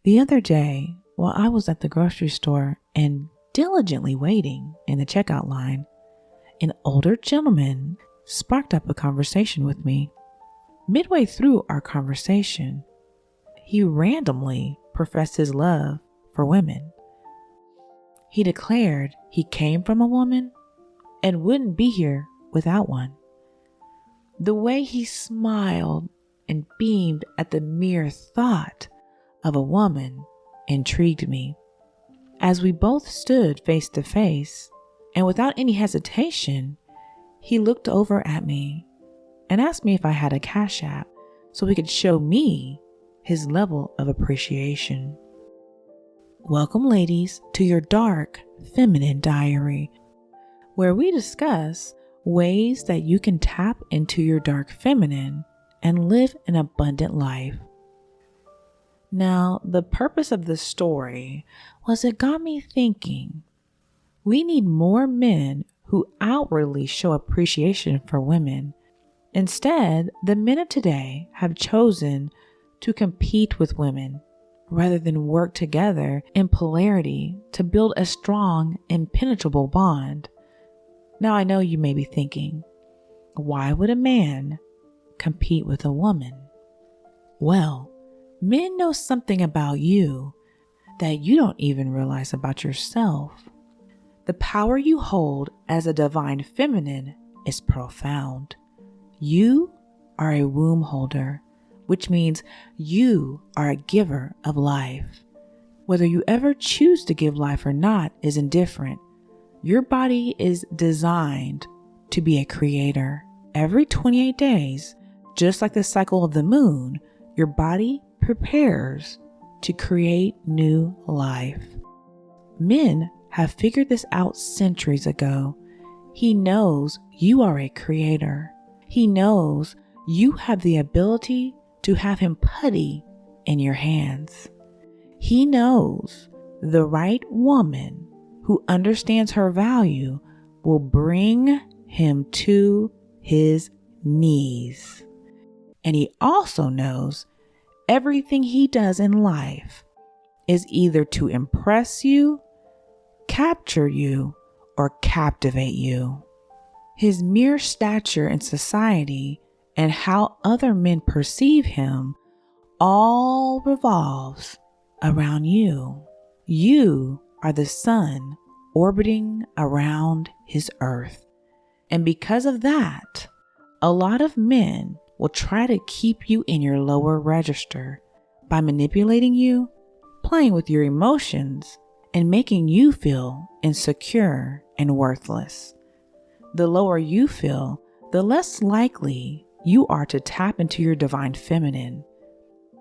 The other day, while I was at the grocery store and diligently waiting in the checkout line, an older gentleman sparked up a conversation with me. Midway through our conversation, he randomly professed his love for women. He declared he came from a woman and wouldn't be here without one. The way he smiled and beamed at the mere thought of a woman intrigued me. As we both stood face to face, and without any hesitation, he looked over at me and asked me if I had a Cash App so he could show me his level of appreciation. Welcome, ladies, to your dark feminine diary, where we discuss ways that you can tap into your dark feminine and live an abundant life. Now, the purpose of this story was it got me thinking. We need more men who outwardly show appreciation for women. Instead, the men of today have chosen to compete with women rather than work together in polarity to build a strong, impenetrable bond. Now, I know you may be thinking, why would a man compete with a woman? Well, men know something about you that you don't even realize about yourself. The power you hold as a divine feminine is profound. You are a womb holder, which means you are a giver of life. Whether you ever choose to give life or not is indifferent. Your body is designed to be a creator. Every 28 days, just like the cycle of the moon, your body prepares to create new life. Men have figured this out centuries ago. He knows you are a creator. He knows you have the ability to have him putty in your hands. He knows the right woman who understands her value will bring him to his knees. And he also knows everything he does in life is either to impress you, capture you, or captivate you. His mere stature in society and how other men perceive him all revolves around you. You are the sun orbiting around his earth. And because of that, a lot of men will try to keep you in your lower register by manipulating you, playing with your emotions, and making you feel insecure and worthless. The lower you feel, the less likely you are to tap into your divine feminine.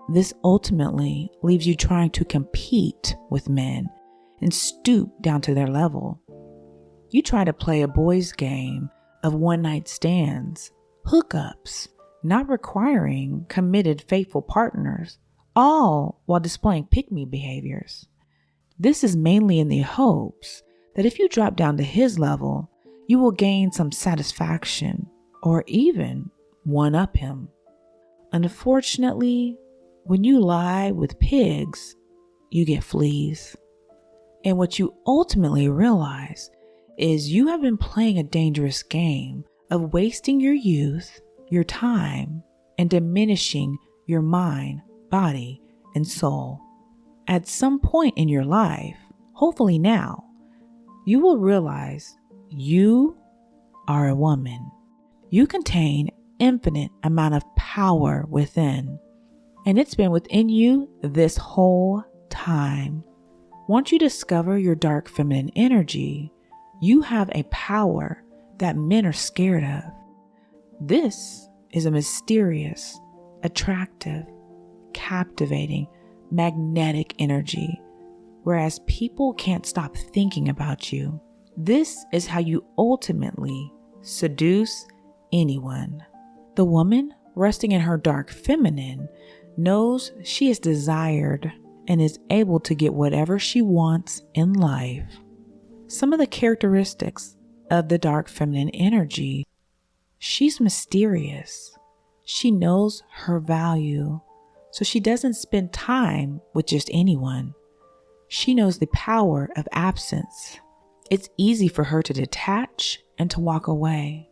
This ultimately leaves you trying to compete with men and stoop down to their level. You try to play a boys' game of one-night stands, hookups, not requiring committed, faithful partners, all while displaying pick-me behaviors. This is mainly in the hopes that if you drop down to his level, you will gain some satisfaction or even one-up him. Unfortunately, when you lie with pigs, you get fleas. And what you ultimately realize is you have been playing a dangerous game of wasting your youth, your time, and diminishing your mind, body, and soul. At some point in your life, hopefully now, you will realize you are a woman. You contain infinite amount of power within, and it's been within you this whole time. Once you discover your dark feminine energy, you have a power that men are scared of. This is a mysterious, attractive, captivating, magnetic energy, whereas people can't stop thinking about you. This is how you ultimately seduce anyone. The woman resting in her dark feminine knows she is desired and is able to get whatever she wants in life. Some of the characteristics of the dark feminine energy: she's mysterious. She knows her value. so she doesn't spend time with just anyone. She knows the power of absence. It's easy for her to detach and to walk away.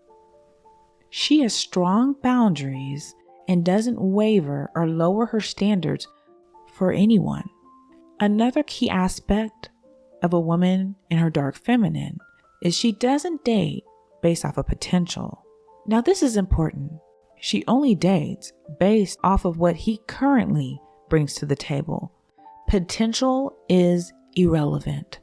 She has strong boundaries and doesn't waver or lower her standards for anyone. Another key aspect of a woman in her dark feminine is she doesn't date based off of potential. Now, this is important. She only dates based off of what he currently brings to the table. Potential is irrelevant.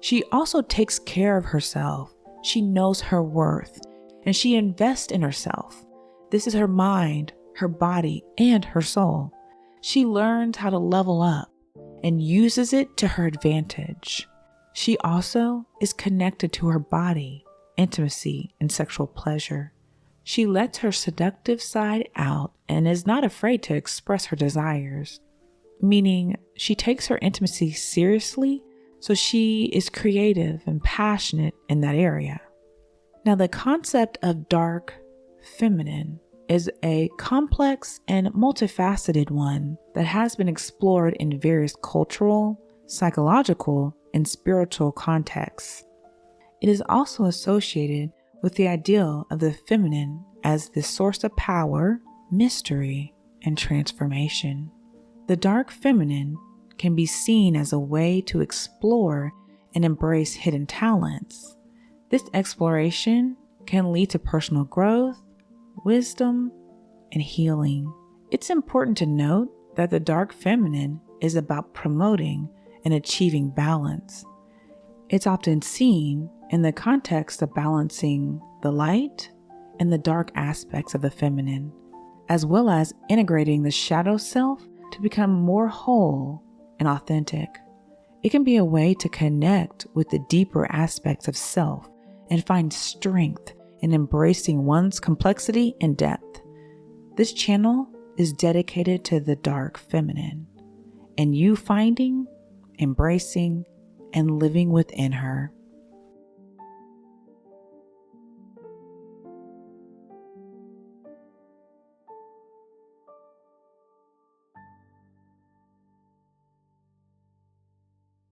She also takes care of herself. She knows her worth, and she invests in herself. This is her mind, her body, and her soul. She learns how to level up and uses it to her advantage. She also is connected to her body, intimacy, and sexual pleasure. She lets her seductive side out and is not afraid to express her desires, meaning she takes her intimacy seriously, so she is creative and passionate in that area. Now, the concept of dark feminine is a complex and multifaceted one that has been explored in various cultural, psychological, and spiritual contexts. It is also associated with the ideal of the feminine as the source of power, mystery, and transformation. The dark feminine can be seen as a way to explore and embrace hidden talents. This exploration can lead to personal growth, wisdom, and healing. It's important to note that the dark feminine is about promoting and achieving balance. It's often seen in the context of balancing the light and the dark aspects of the feminine, as well as integrating the shadow self to become more whole and authentic. It can be a way to connect with the deeper aspects of self and find strength in embracing one's complexity and depth. This channel is dedicated to the dark feminine and you finding, embracing, and living within her.